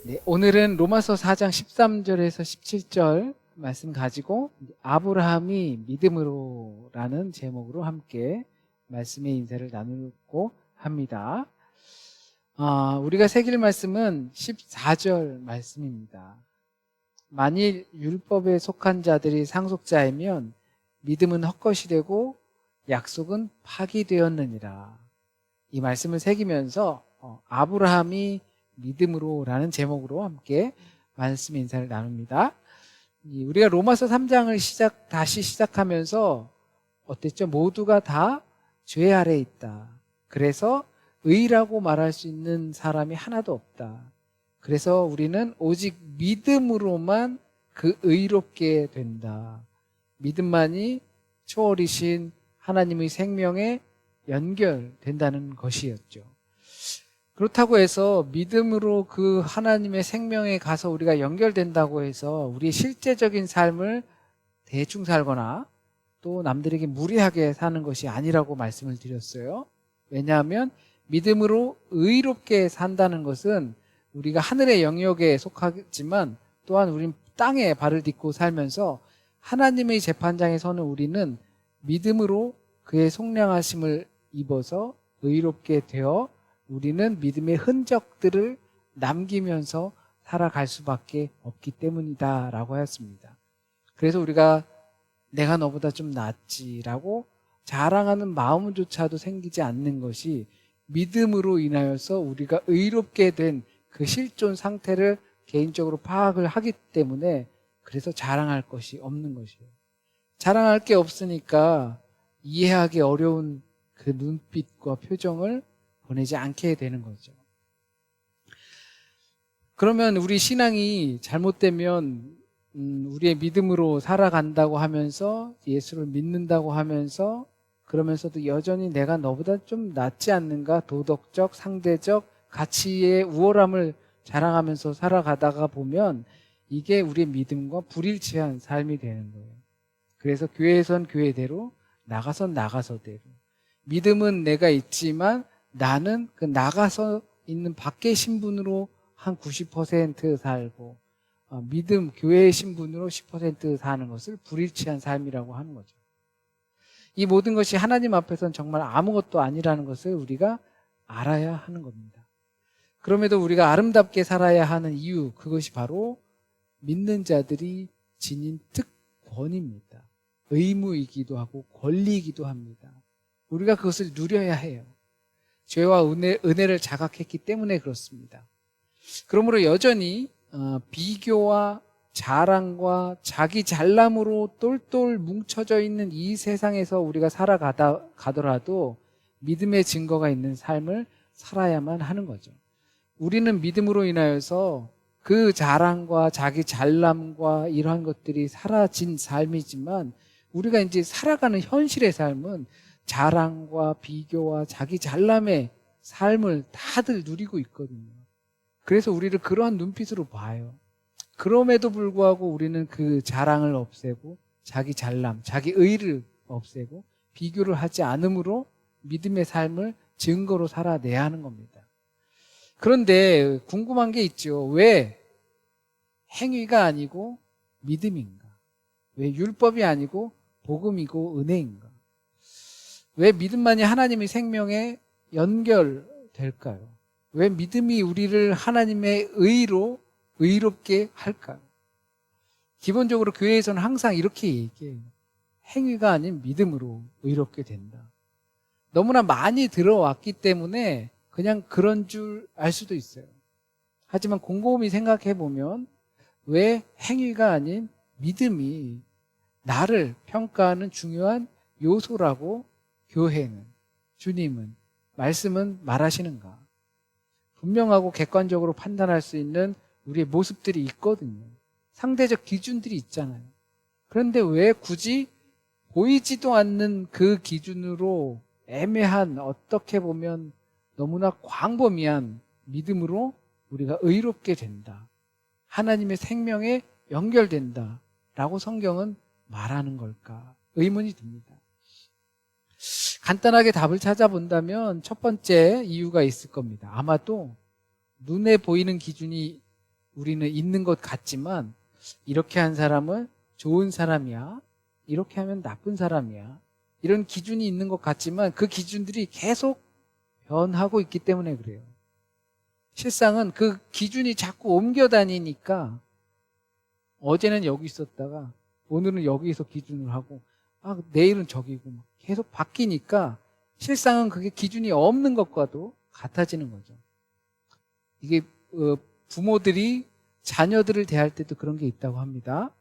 네, 오늘은 로마서 4장 13절에서 17절 말씀 가지고 아브라함이 믿음으로라는 제목으로 함께 말씀의 인사를 나누고 합니다. 우리가 새길 말씀은 14절 말씀입니다. 만일 율법에 속한 자들이 상속자이면 믿음은 헛것이 되고 약속은 파기되었느니라. 이 말씀을 새기면서 아브라함이 믿음으로라는 제목으로 함께 말씀 인사를 나눕니다. 우리가 로마서 3장을 다시 시작하면서 어땠죠? 모두가 다 죄 아래에 있다. 그래서 의라고 말할 수 있는 사람이 하나도 없다. 그래서 우리는 오직 믿음으로만 그 의롭게 된다. 믿음만이 초월이신 하나님의 생명에 연결된다는 것이었죠. 그렇다고 해서 믿음으로 그 하나님의 생명에 가서 우리가 연결된다고 해서 우리의 실제적인 삶을 대충 살거나 또 남들에게 무리하게 사는 것이 아니라고 말씀을 드렸어요. 왜냐하면 믿음으로 의롭게 산다는 것은 우리가 하늘의 영역에 속하지만 또한 우린 땅에 발을 딛고 살면서 하나님의 재판장에 서는 우리는 믿음으로 그의 속량하심을 입어서 의롭게 되어 우리는 믿음의 흔적들을 남기면서 살아갈 수밖에 없기 때문이다 라고 하였습니다. 그래서 우리가 내가 너보다 좀 낫지라고 자랑하는 마음조차도 생기지 않는 것이 믿음으로 인하여서 우리가 의롭게 된 그 실존 상태를 개인적으로 파악을 하기 때문에 그래서 자랑할 것이 없는 것이에요. 자랑할 게 없으니까 이해하기 어려운 그 눈빛과 표정을 보내지 않게 되는 거죠. 그러면 우리 신앙이 잘못되면 우리의 믿음으로 살아간다고 하면서 예수를 믿는다고 하면서 그러면서도 여전히 내가 너보다 좀 낫지 않는가 도덕적, 상대적 가치의 우월함을 자랑하면서 살아가다가 보면 이게 우리의 믿음과 불일치한 삶이 되는 거예요. 그래서 교회에선 교회대로 나가선 나가서대로 믿음은 내가 있지만 나는 그 나가서 있는 밖의 신분으로 한 90% 살고 믿음, 교회의 신분으로 10% 사는 것을 불일치한 삶이라고 하는 거죠. 이 모든 것이 하나님 앞에서는 정말 아무것도 아니라는 것을 우리가 알아야 하는 겁니다. 그럼에도 우리가 아름답게 살아야 하는 이유, 그것이 바로 믿는 자들이 지닌 특권입니다. 의무이기도 하고 권리이기도 합니다. 우리가 그것을 누려야 해요. 죄와 은혜를 자각했기 때문에 그렇습니다. 그러므로 여전히 비교와 자랑과 자기 잘남으로 똘똘 뭉쳐져 있는 이 세상에서 우리가 살아가더라도 믿음의 증거가 있는 삶을 살아야만 하는 거죠. 우리는 믿음으로 인하여서 그 자랑과 자기 잘남과 이러한 것들이 사라진 삶이지만 우리가 이제 살아가는 현실의 삶은 자랑과 비교와 자기 잘남의 삶을 다들 누리고 있거든요. 그래서 우리를 그러한 눈빛으로 봐요. 그럼에도 불구하고 우리는 그 자랑을 없애고 자기 잘남, 자기 의를 없애고 비교를 하지 않으므로 믿음의 삶을 증거로 살아내야 하는 겁니다. 그런데 궁금한 게 있죠. 왜 행위가 아니고 믿음인가? 왜 율법이 아니고 복음이고 은혜인가? 왜 믿음만이 하나님의 생명에 연결될까요? 왜 믿음이 우리를 하나님의 의로 의롭게 할까요? 기본적으로 교회에서는 항상 이렇게 얘기해요. 행위가 아닌 믿음으로 의롭게 된다. 너무나 많이 들어왔기 때문에 그냥 그런 줄 알 수도 있어요. 하지만 곰곰이 생각해 보면 왜 행위가 아닌 믿음이 나를 평가하는 중요한 요소라고 교회는, 주님은, 말씀은 말하시는가? 분명하고 객관적으로 판단할 수 있는 우리의 모습들이 있거든요. 상대적 기준들이 있잖아요. 그런데 왜 굳이 보이지도 않는 그 기준으로 애매한, 어떻게 보면 너무나 광범위한 믿음으로 우리가 의롭게 된다. 하나님의 생명에 연결된다. 라고 성경은 말하는 걸까? 의문이 듭니다. 간단하게 답을 찾아본다면 첫 번째 이유가 있을 겁니다. 아마도 눈에 보이는 기준이 우리는 있는 것 같지만 이렇게 한 사람은 좋은 사람이야. 이렇게 하면 나쁜 사람이야. 이런 기준이 있는 것 같지만 그 기준들이 계속 변하고 있기 때문에 그래요. 실상은 그 기준이 자꾸 옮겨 다니니까 어제는 여기 있었다가 오늘은 여기서 기준을 하고 내일은 저기고 계속 바뀌니까 실상은 그게 기준이 없는 것과도 같아지는 거죠. 이게 부모들이 자녀들을 대할 때도 그런 게 있다고 합니다.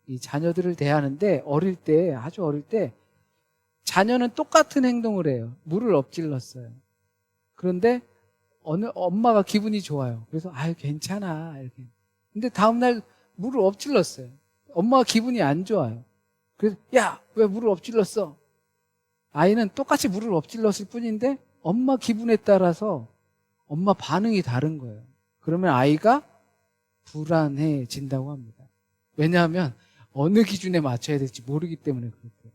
이 자녀들을 대하는데 아주 어릴 때 자녀는 똑같은 행동을 해요. 물을 엎질렀어요. 그런데 엄마가 기분이 좋아요. 그래서 아유 괜찮아 이렇게. 근데 다음날 물을 엎질렀어요. 엄마가 기분이 안 좋아요. 그래서 야, 왜 물을 엎질렀어? 아이는 똑같이 물을 엎질렀을 뿐인데 엄마 기분에 따라서 엄마 반응이 다른 거예요. 그러면 아이가 불안해진다고 합니다. 왜냐하면 어느 기준에 맞춰야 될지 모르기 때문에 그렇대요.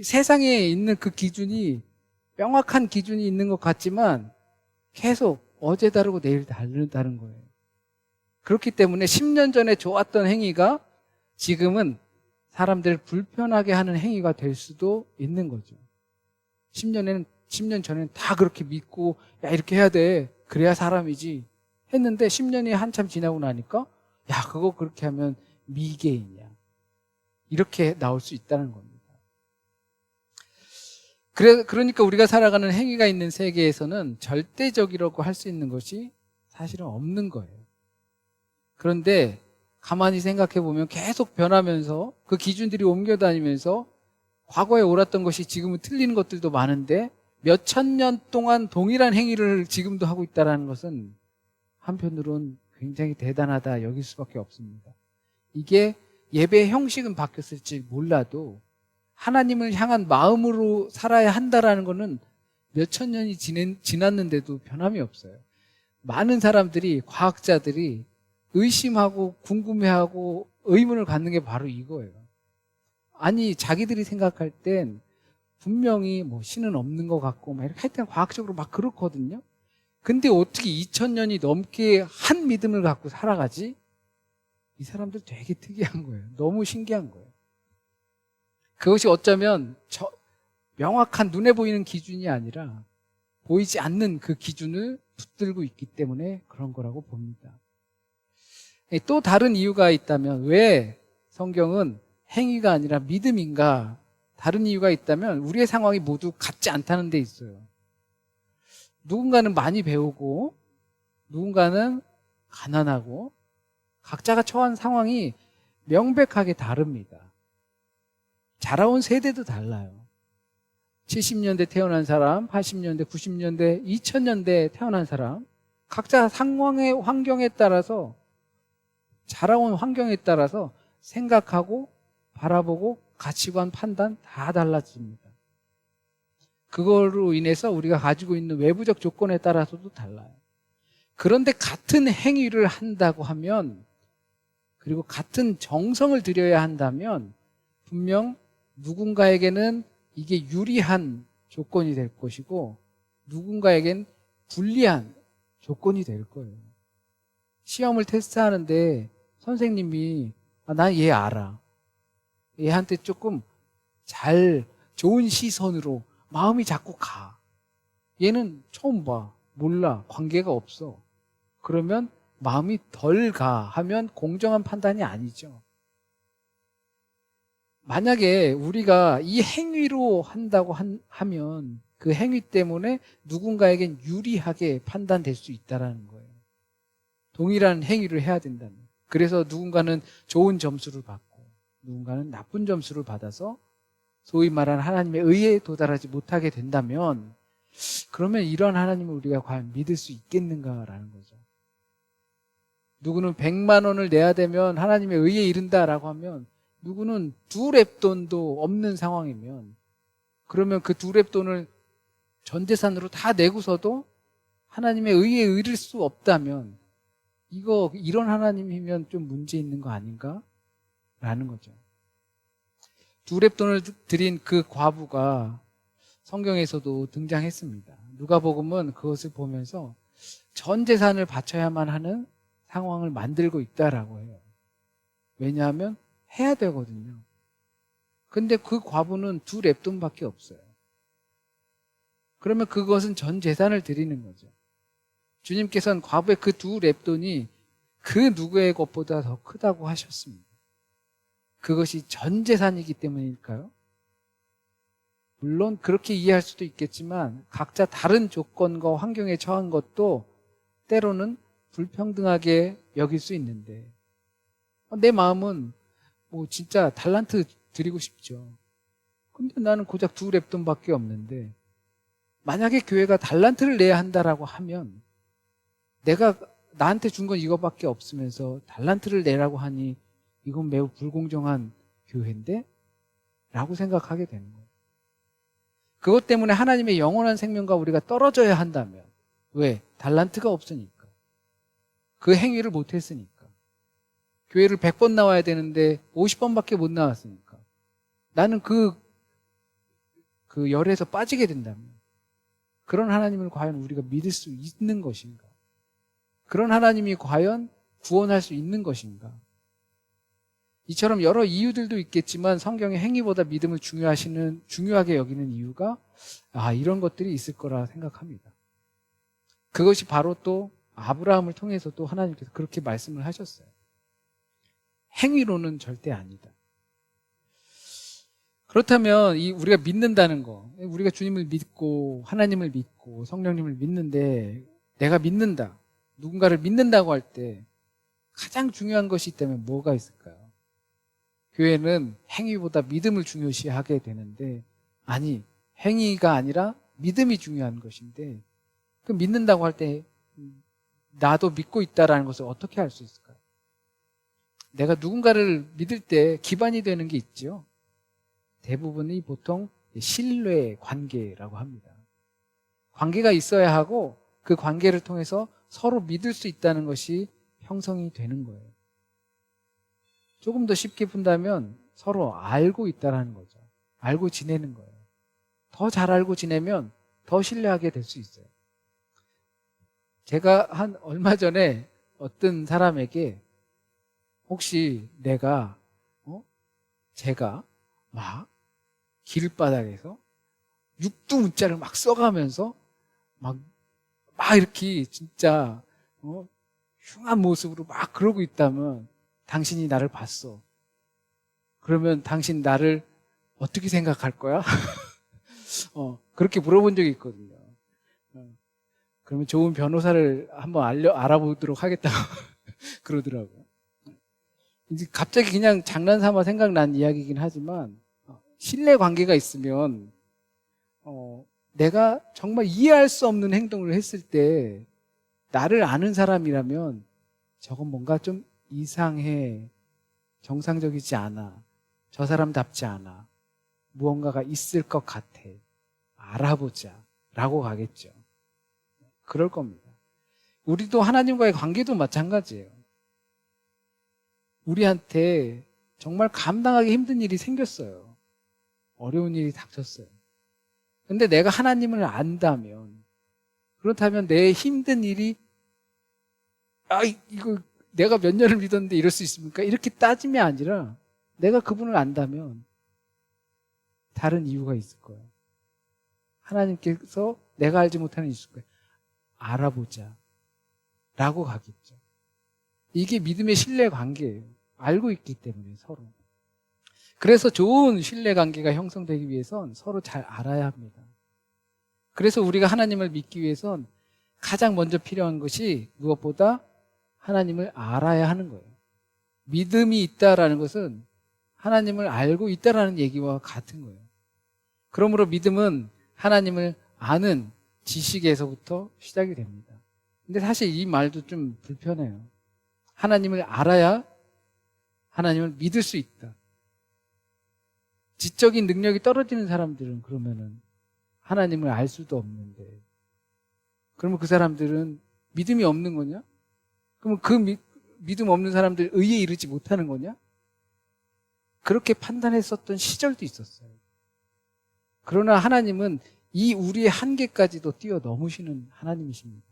세상에 있는 그 기준이 명확한 기준이 있는 것 같지만 계속 어제 다르고 내일 다른 거예요. 그렇기 때문에 10년 전에 좋았던 행위가 지금은 사람들을 불편하게 하는 행위가 될 수도 있는 거죠. 10년 전에는 다 그렇게 믿고 야 이렇게 해야 돼. 그래야 사람이지. 했는데 10년이 한참 지나고 나니까 야 그거 그렇게 하면 미개인이야. 이렇게 나올 수 있다는 겁니다. 그러니까 우리가 살아가는 행위가 있는 세계에서는 절대적이라고 할 수 있는 것이 사실은 없는 거예요. 그런데 가만히 생각해 보면 계속 변하면서 그 기준들이 옮겨 다니면서 과거에 옳았던 것이 지금은 틀리는 것들도 많은데 몇천 년 동안 동일한 행위를 지금도 하고 있다는 것은 한편으로는 굉장히 대단하다 여길 수밖에 없습니다. 이게 예배의 형식은 바뀌었을지 몰라도 하나님을 향한 마음으로 살아야 한다라는 것은 몇천 년이 지났는데도 변함이 없어요. 많은 사람들이, 과학자들이 의심하고 궁금해하고 의문을 갖는 게 바로 이거예요. 아니 자기들이 생각할 땐 분명히 신은 없는 것 같고 이렇게 하여튼 과학적으로 막 그렇거든요. 근데 어떻게 2000년이 넘게 한 믿음을 갖고 살아가지? 이 사람들 되게 특이한 거예요. 너무 신기한 거예요. 그것이 어쩌면 명확한 눈에 보이는 기준이 아니라 보이지 않는 그 기준을 붙들고 있기 때문에 그런 거라고 봅니다. 또 다른 이유가 있다면 왜 성경은 행위가 아니라 믿음인가? 다른 이유가 있다면 우리의 상황이 모두 같지 않다는 데 있어요. 누군가는 많이 배우고 누군가는 가난하고 각자가 처한 상황이 명백하게 다릅니다. 자라온 세대도 달라요. 70년대 태어난 사람, 80년대, 90년대, 2000년대에 태어난 사람 각자 상황의 환경에 따라서 자라온 환경에 따라서 생각하고 바라보고 가치관, 판단 다 달라집니다. 그걸로 인해서 우리가 가지고 있는 외부적 조건에 따라서도 달라요. 그런데 같은 행위를 한다고 하면 그리고 같은 정성을 들여야 한다면 분명 누군가에게는 이게 유리한 조건이 될 것이고 누군가에겐 불리한 조건이 될 거예요. 시험을 테스트하는데 선생님이 난 얘 알아. 얘한테 조금 좋은 시선으로 마음이 자꾸 가. 얘는 처음 봐. 몰라. 관계가 없어. 그러면 마음이 덜 가 하면 공정한 판단이 아니죠. 만약에 우리가 이 행위로 한다고 하면 그 행위 때문에 누군가에겐 유리하게 판단될 수 있다는 거예요. 동일한 행위를 해야 된다면. 그래서 누군가는 좋은 점수를 받고 누군가는 나쁜 점수를 받아서 소위 말하는 하나님의 의에 도달하지 못하게 된다면 그러면 이런 하나님을 우리가 과연 믿을 수 있겠는가라는 거죠. 누구는 100만 원을 내야 되면 하나님의 의에 이른다라고 하면 누구는 두 랩돈도 없는 상황이면 그러면 그 두 랩돈을 전 재산으로 다 내고서도 하나님의 의에 이를 수 없다면 이런 하나님이면 좀 문제 있는 거 아닌가? 라는 거죠. 두 랩돈을 드린 그 과부가 성경에서도 등장했습니다. 누가복음은 그것을 보면서 전 재산을 바쳐야만 하는 상황을 만들고 있다라고 해요. 왜냐하면 해야 되거든요. 근데 그 과부는 2렙돈밖에 없어요. 그러면 그것은 전 재산을 드리는 거죠. 주님께서는 과부의 그 2렙돈이 그 누구의 것보다 더 크다고 하셨습니다. 그것이 전 재산이기 때문일까요? 물론 그렇게 이해할 수도 있겠지만 각자 다른 조건과 환경에 처한 것도 때로는 불평등하게 여길 수 있는데 내 마음은 뭐 진짜 달란트 드리고 싶죠. 근데 나는 고작 2렙돈밖에 없는데 만약에 교회가 달란트를 내야 한다라고 하면 내가 나한테 준 건 이거밖에 없으면서 달란트를 내라고 하니 이건 매우 불공정한 교회인데? 라고 생각하게 되는 거예요. 그것 때문에 하나님의 영원한 생명과 우리가 떨어져야 한다면 왜? 달란트가 없으니까. 그 행위를 못했으니까. 교회를 100번 나와야 되는데 50번밖에 못 나왔으니까. 나는 그 열에서 빠지게 된다면 그런 하나님을 과연 우리가 믿을 수 있는 것인가? 그런 하나님이 과연 구원할 수 있는 것인가? 이처럼 여러 이유들도 있겠지만 성경의 행위보다 믿음을 중요하게 여기는 이유가 이런 것들이 있을 거라 생각합니다. 그것이 바로 또 아브라함을 통해서도 하나님께서 그렇게 말씀을 하셨어요. 행위로는 절대 아니다. 그렇다면 우리가 믿는다는 거, 우리가 주님을 믿고 하나님을 믿고 성령님을 믿는데 내가 믿는다, 누군가를 믿는다고 할 때 가장 중요한 것이 있다면 뭐가 있을까요? 교회는 행위보다 믿음을 중요시하게 되는데 아니, 행위가 아니라 믿음이 중요한 것인데 그 믿는다고 할 때 나도 믿고 있다라는 것을 어떻게 알 수 있을까요? 내가 누군가를 믿을 때 기반이 되는 게 있죠. 대부분이 보통 신뢰 관계라고 합니다. 관계가 있어야 하고 그 관계를 통해서 서로 믿을 수 있다는 것이 형성이 되는 거예요. 조금 더 쉽게 푼다면 서로 알고 있다는 거죠. 알고 지내는 거예요. 더 잘 알고 지내면 더 신뢰하게 될 수 있어요. 제가 얼마 전에 어떤 사람에게 혹시 제가 막 길바닥에서 육두문자를 막 써가면서 막 이렇게 진짜 흉한 모습으로 막 그러고 있다면 당신이 나를 봤어. 그러면 당신 나를 어떻게 생각할 거야? 그렇게 물어본 적이 있거든요. 그러면 좋은 변호사를 한번 알아보도록 하겠다고 그러더라고요. 이제 갑자기 그냥 장난삼아 생각난 이야기이긴 하지만 신뢰 관계가 있으면 내가 정말 이해할 수 없는 행동을 했을 때 나를 아는 사람이라면 저건 뭔가 좀 이상해, 정상적이지 않아, 저 사람답지 않아, 무언가가 있을 것 같아, 알아보자 라고 가겠죠. 그럴 겁니다. 우리도 하나님과의 관계도 마찬가지예요. 우리한테 정말 감당하기 힘든 일이 생겼어요. 어려운 일이 닥쳤어요. 근데 내가 하나님을 안다면, 그렇다면 내 힘든 일이 이거 내가 몇 년을 믿었는데 이럴 수 있습니까? 이렇게 따짐이 아니라 내가 그분을 안다면 다른 이유가 있을 거예요. 하나님께서 내가 알지 못하는 이유 있을 거예요. 알아보자 라고 가겠죠. 이게 믿음의 신뢰 관계예요. 알고 있기 때문에 서로. 그래서 좋은 신뢰 관계가 형성되기 위해선 서로 잘 알아야 합니다. 그래서 우리가 하나님을 믿기 위해선 가장 먼저 필요한 것이 무엇보다 하나님을 알아야 하는 거예요. 믿음이 있다라는 것은 하나님을 알고 있다라는 얘기와 같은 거예요. 그러므로 믿음은 하나님을 아는 지식에서부터 시작이 됩니다. 근데 사실 이 말도 좀 불편해요. 하나님을 알아야 하나님을 믿을 수 있다. 지적인 능력이 떨어지는 사람들은 그러면은 하나님을 알 수도 없는데, 그러면 그 사람들은 믿음이 없는 거냐? 그러면 그 믿음 없는 사람들 의에 이르지 못하는 거냐? 그렇게 판단했었던 시절도 있었어요. 그러나 하나님은 이 우리의 한계까지도 뛰어넘으시는 하나님이십니다.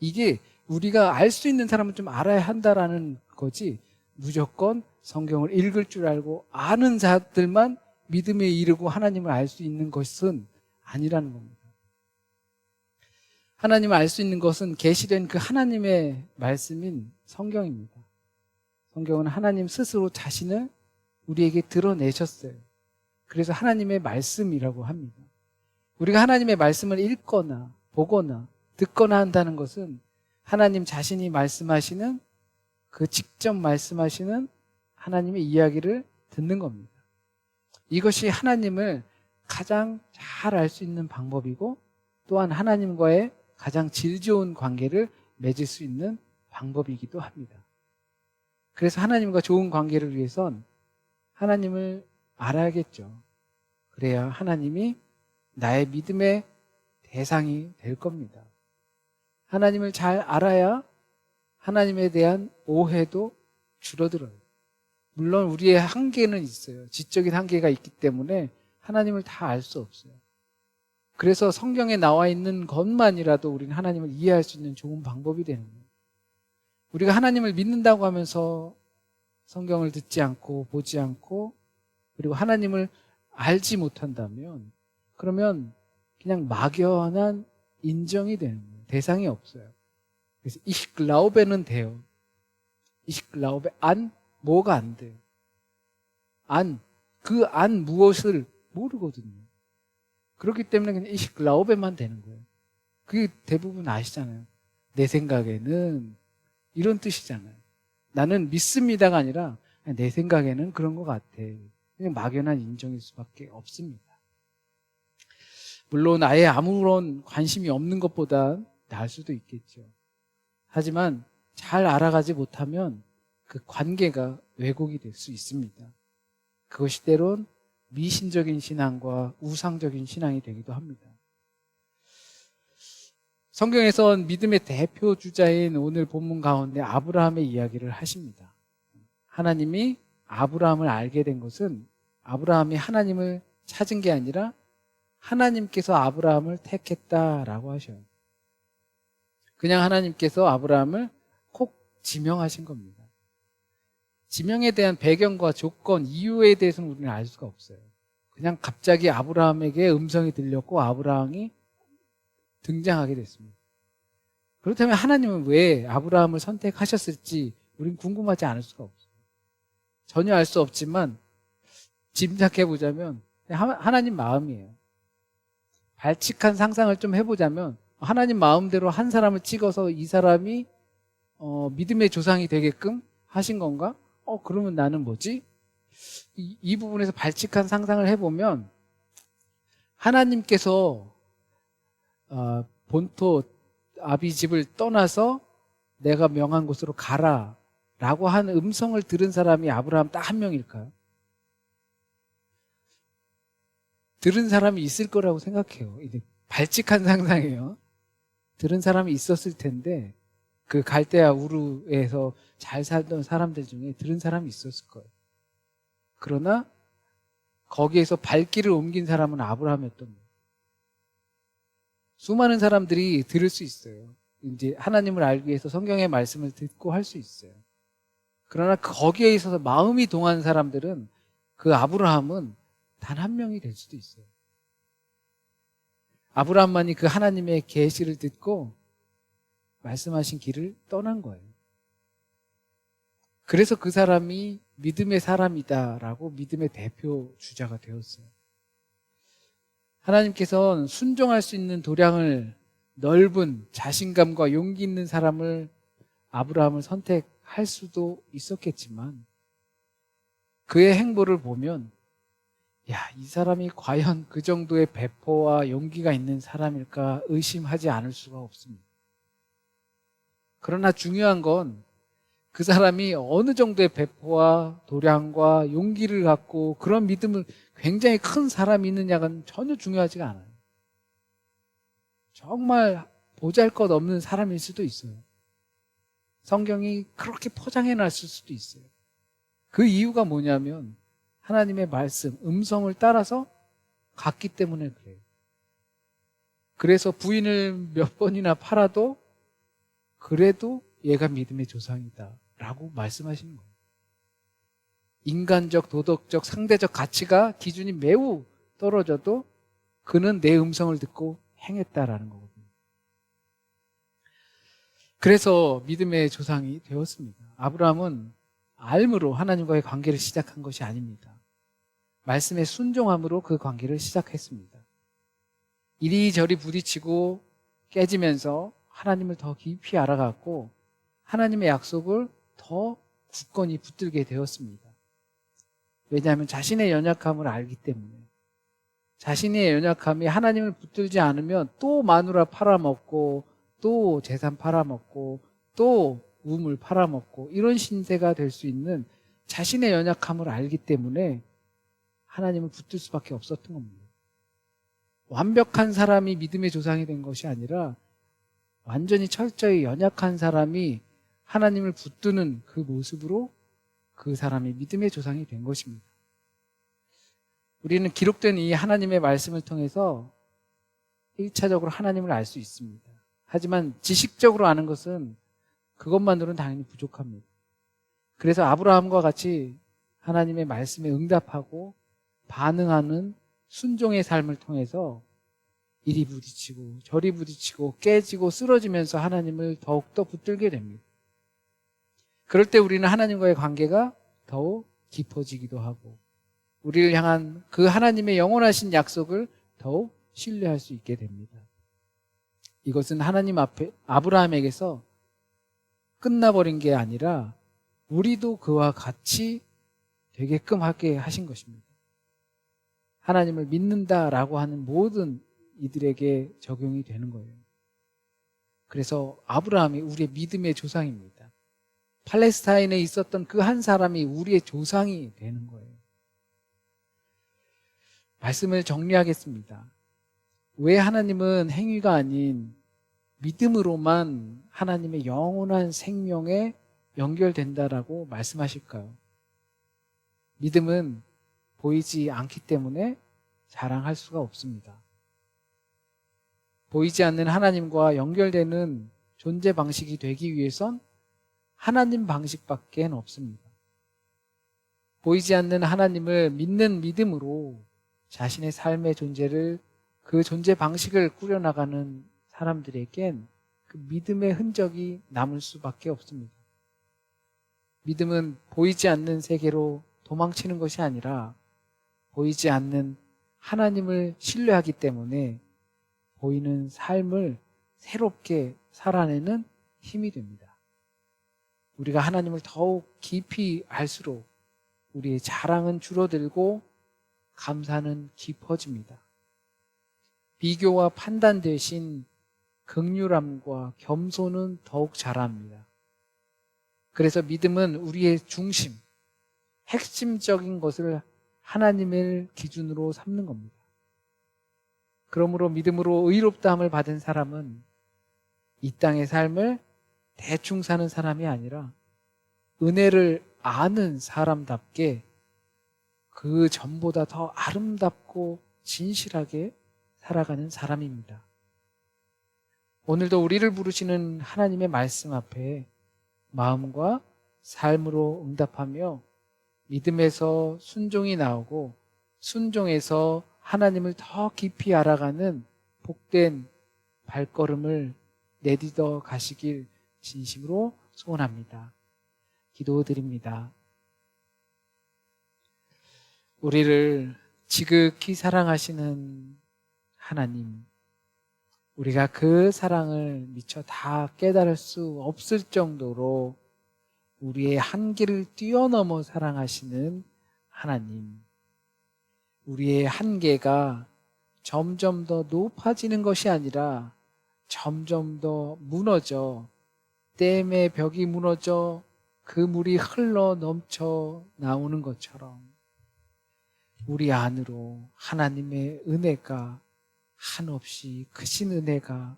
이게 우리가 알 수 있는 사람은 좀 알아야 한다라는 거지, 무조건 성경을 읽을 줄 알고 아는 자들만 믿음에 이르고 하나님을 알 수 있는 것은 아니라는 겁니다. 하나님을 알 수 있는 것은 계시된 그 하나님의 말씀인 성경입니다. 성경은 하나님 스스로 자신을 우리에게 드러내셨어요. 그래서 하나님의 말씀이라고 합니다. 우리가 하나님의 말씀을 읽거나 보거나 듣거나 한다는 것은 하나님 자신이 말씀하시는, 그 직접 말씀하시는 하나님의 이야기를 듣는 겁니다. 이것이 하나님을 가장 잘 알 수 있는 방법이고, 또한 하나님과의 가장 질 좋은 관계를 맺을 수 있는 방법이기도 합니다. 그래서 하나님과 좋은 관계를 위해선 하나님을 알아야겠죠. 그래야 하나님이 나의 믿음의 대상이 될 겁니다. 하나님을 잘 알아야 하나님에 대한 오해도 줄어들어요. 물론 우리의 한계는 있어요. 지적인 한계가 있기 때문에 하나님을 다 알 수 없어요. 그래서 성경에 나와 있는 것만이라도 우리는 하나님을 이해할 수 있는 좋은 방법이 되는 거예요. 우리가 하나님을 믿는다고 하면서 성경을 듣지 않고 보지 않고 그리고 하나님을 알지 못한다면, 그러면 그냥 막연한 인정이 되는 거예요. 대상이 없어요. 그래서 Ich glaube는 돼요. Ich glaube an, 뭐가 안 돼요. 그 안 무엇을 모르거든요. 그렇기 때문에 그냥 Ich glaube만 되는 거예요. 그게 대부분 아시잖아요. 내 생각에는 이런 뜻이잖아요. 나는 믿습니다가 아니라 내 생각에는 그런 것 같아. 그냥 막연한 인정일 수밖에 없습니다. 물론 아예 아무런 관심이 없는 것보다 나을 수도 있겠죠. 하지만 잘 알아가지 못하면 그 관계가 왜곡이 될 수 있습니다. 그것이 때론 미신적인 신앙과 우상적인 신앙이 되기도 합니다. 성경에선 믿음의 대표 주자인 오늘 본문 가운데 아브라함의 이야기를 하십니다. 하나님이 아브라함을 알게 된 것은 아브라함이 하나님을 찾은 게 아니라 하나님께서 아브라함을 택했다라고 하셔요. 그냥 하나님께서 아브라함을 콕 지명하신 겁니다. 지명에 대한 배경과 조건, 이유에 대해서는 우리는 알 수가 없어요. 그냥 갑자기 아브라함에게 음성이 들렸고 아브라함이 등장하게 됐습니다. 그렇다면 하나님은 왜 아브라함을 선택하셨을지 우리는 궁금하지 않을 수가 없어요. 전혀 알 수 없지만 짐작해 보자면 하나님 마음이에요. 발칙한 상상을 좀 해보자면 하나님 마음대로 한 사람을 찍어서 이 사람이 믿음의 조상이 되게끔 하신 건가? 그러면 나는 뭐지? 이 부분에서 발칙한 상상을 해보면 하나님께서 본토 아비 집을 떠나서 내가 명한 곳으로 가라 라고 한 음성을 들은 사람이 아브라함 딱 한 명일까요? 들은 사람이 있을 거라고 생각해요. 이게 발칙한 상상이에요. 들은 사람이 있었을 텐데 그 갈대아 우르에서 잘 살던 사람들 중에 들은 사람이 있었을 거예요. 그러나 거기에서 발길을 옮긴 사람은 아브라함이었던 거예요. 수많은 사람들이 들을 수 있어요. 이제 하나님을 알기 위해서 성경의 말씀을 듣고 할 수 있어요. 그러나 거기에 있어서 마음이 동한 사람들은, 그 아브라함은 단 한 명이 될 수도 있어요. 아브라함만이 그 하나님의 계시를 듣고 말씀하신 길을 떠난 거예요. 그래서 그 사람이 믿음의 사람이다라고 믿음의 대표 주자가 되었어요. 하나님께서는 순종할 수 있는 도량을 넓은 자신감과 용기 있는 사람을, 아브라함을 선택할 수도 있었겠지만 그의 행보를 보면 이 사람이 과연 그 정도의 배포와 용기가 있는 사람일까 의심하지 않을 수가 없습니다. 그러나 중요한 건 그 사람이 어느 정도의 배포와 도량과 용기를 갖고 그런 믿음을, 굉장히 큰 사람이 있느냐가 전혀 중요하지가 않아요. 정말 보잘것없는 사람일 수도 있어요. 성경이 그렇게 포장해 놨을 수도 있어요. 그 이유가 뭐냐면 하나님의 말씀, 음성을 따라서 갔기 때문에 그래요. 그래서 부인을 몇 번이나 팔아도 그래도 얘가 믿음의 조상이다 라고 말씀하시는 거예요. 인간적, 도덕적, 상대적 가치가 기준이 매우 떨어져도 그는 내 음성을 듣고 행했다라는 거거든요. 그래서 믿음의 조상이 되었습니다. 아브라함은 알므로 하나님과의 관계를 시작한 것이 아닙니다. 말씀에 순종함으로 그 관계를 시작했습니다. 이리저리 부딪히고 깨지면서 하나님을 더 깊이 알아갔고 하나님의 약속을 더 굳건히 붙들게 되었습니다. 왜냐하면 자신의 연약함을 알기 때문에. 자신의 연약함이 하나님을 붙들지 않으면 또 마누라 팔아먹고 또 재산 팔아먹고 또 우물 팔아먹고 이런 신세가 될 수 있는 자신의 연약함을 알기 때문에 하나님을 붙들 수밖에 없었던 겁니다. 완벽한 사람이 믿음의 조상이 된 것이 아니라 완전히 철저히 연약한 사람이 하나님을 붙드는 그 모습으로 그 사람이 믿음의 조상이 된 것입니다. 우리는 기록된 이 하나님의 말씀을 통해서 1차적으로 하나님을 알 수 있습니다. 하지만 지식적으로 아는 것은 그것만으로는 당연히 부족합니다. 그래서 아브라함과 같이 하나님의 말씀에 응답하고 반응하는 순종의 삶을 통해서 이리 부딪히고 저리 부딪히고 깨지고 쓰러지면서 하나님을 더욱더 붙들게 됩니다. 그럴 때 우리는 하나님과의 관계가 더욱 깊어지기도 하고 우리를 향한 그 하나님의 영원하신 약속을 더욱 신뢰할 수 있게 됩니다. 이것은 하나님 앞에 아브라함에게서 끝나버린 게 아니라 우리도 그와 같이 되게끔 하게 하신 것입니다. 하나님을 믿는다라고 하는 모든 이들에게 적용이 되는 거예요. 그래서 아브라함이 우리의 믿음의 조상입니다. 팔레스타인에 있었던 그 한 사람이 우리의 조상이 되는 거예요. 말씀을 정리하겠습니다. 왜 하나님은 행위가 아닌 믿음으로만 하나님의 영원한 생명에 연결된다라고 말씀하실까요? 믿음은 보이지 않기 때문에 자랑할 수가 없습니다. 보이지 않는 하나님과 연결되는 존재 방식이 되기 위해선 하나님 방식밖에 없습니다. 보이지 않는 하나님을 믿는 믿음으로 자신의 삶의 존재를 그 존재 방식을 꾸려나가는 사람들에겐 그 믿음의 흔적이 남을 수밖에 없습니다. 믿음은 보이지 않는 세계로 도망치는 것이 아니라 보이지 않는 하나님을 신뢰하기 때문에 보이는 삶을 새롭게 살아내는 힘이 됩니다. 우리가 하나님을 더욱 깊이 알수록 우리의 자랑은 줄어들고 감사는 깊어집니다. 비교와 판단 대신 긍휼함과 겸손은 더욱 자랍니다. 그래서 믿음은 우리의 중심, 핵심적인 것을 하나님을 기준으로 삼는 겁니다. 그러므로 믿음으로 의롭다함을 받은 사람은 이 땅의 삶을 대충 사는 사람이 아니라 은혜를 아는 사람답게 그 전보다 더 아름답고 진실하게 살아가는 사람입니다. 오늘도 우리를 부르시는 하나님의 말씀 앞에 마음과 삶으로 응답하며 믿음에서 순종이 나오고 순종에서 하나님을 더 깊이 알아가는 복된 발걸음을 내딛어 가시길 진심으로 소원합니다. 기도드립니다. 우리를 지극히 사랑하시는 하나님, 우리가 그 사랑을 미처 다 깨달을 수 없을 정도로 우리의 한계를 뛰어넘어 사랑하시는 하나님, 우리의 한계가 점점 더 높아지는 것이 아니라 점점 더 무너져 댐의 벽이 무너져 그 물이 흘러 넘쳐 나오는 것처럼 우리 안으로 하나님의 은혜가 한없이 크신 은혜가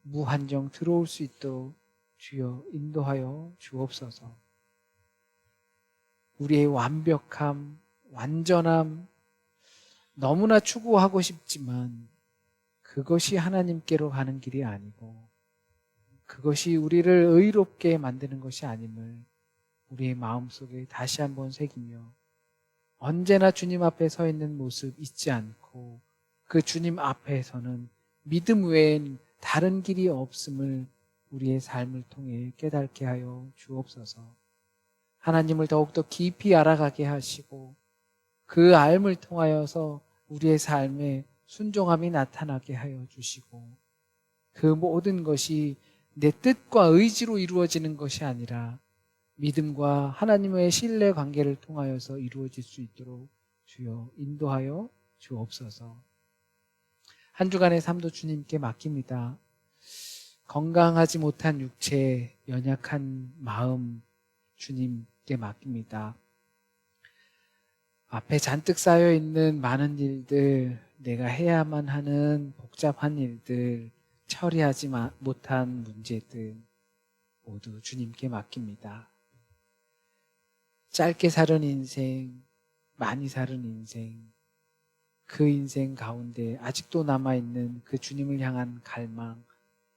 무한정 들어올 수 있도록 주여 인도하여 주옵소서. 우리의 완벽함, 완전함 너무나 추구하고 싶지만 그것이 하나님께로 가는 길이 아니고 그것이 우리를 의롭게 만드는 것이 아님을 우리의 마음속에 다시 한번 새기며 언제나 주님 앞에 서 있는 모습 잊지 않고 그 주님 앞에서는 믿음 외엔 다른 길이 없음을 우리의 삶을 통해 깨닫게 하여 주옵소서. 하나님을 더욱더 깊이 알아가게 하시고 그 알을 통하여서 우리의 삶에 순종함이 나타나게 하여 주시고 그 모든 것이 내 뜻과 의지로 이루어지는 것이 아니라 믿음과 하나님의 신뢰 관계를 통하여서 이루어질 수 있도록 주여 인도하여 주옵소서. 한 주간의 삶도 주님께 맡깁니다. 건강하지 못한 육체, 연약한 마음 주님께 맡깁니다. 앞에 잔뜩 쌓여 있는 많은 일들, 내가 해야만 하는 복잡한 일들, 처리하지 못한 문제들 모두 주님께 맡깁니다. 짧게 사는 인생, 많이 사는 인생, 그 인생 가운데 아직도 남아있는 그 주님을 향한 갈망,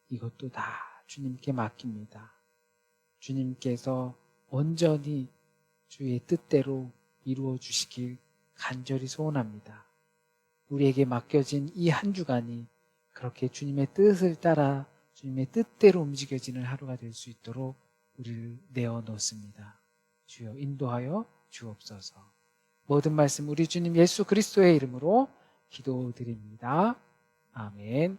이것도 다 주님께 맡깁니다. 주님께서 온전히 주의 뜻대로 이루어 주시길 간절히 소원합니다. 우리에게 맡겨진 이 한 주간이 그렇게 주님의 뜻을 따라 주님의 뜻대로 움직여지는 하루가 될 수 있도록 우리를 내어 놓습니다. 주여 인도하여 주옵소서. 모든 말씀 우리 주님 예수 그리스도의 이름으로 기도드립니다. 아멘.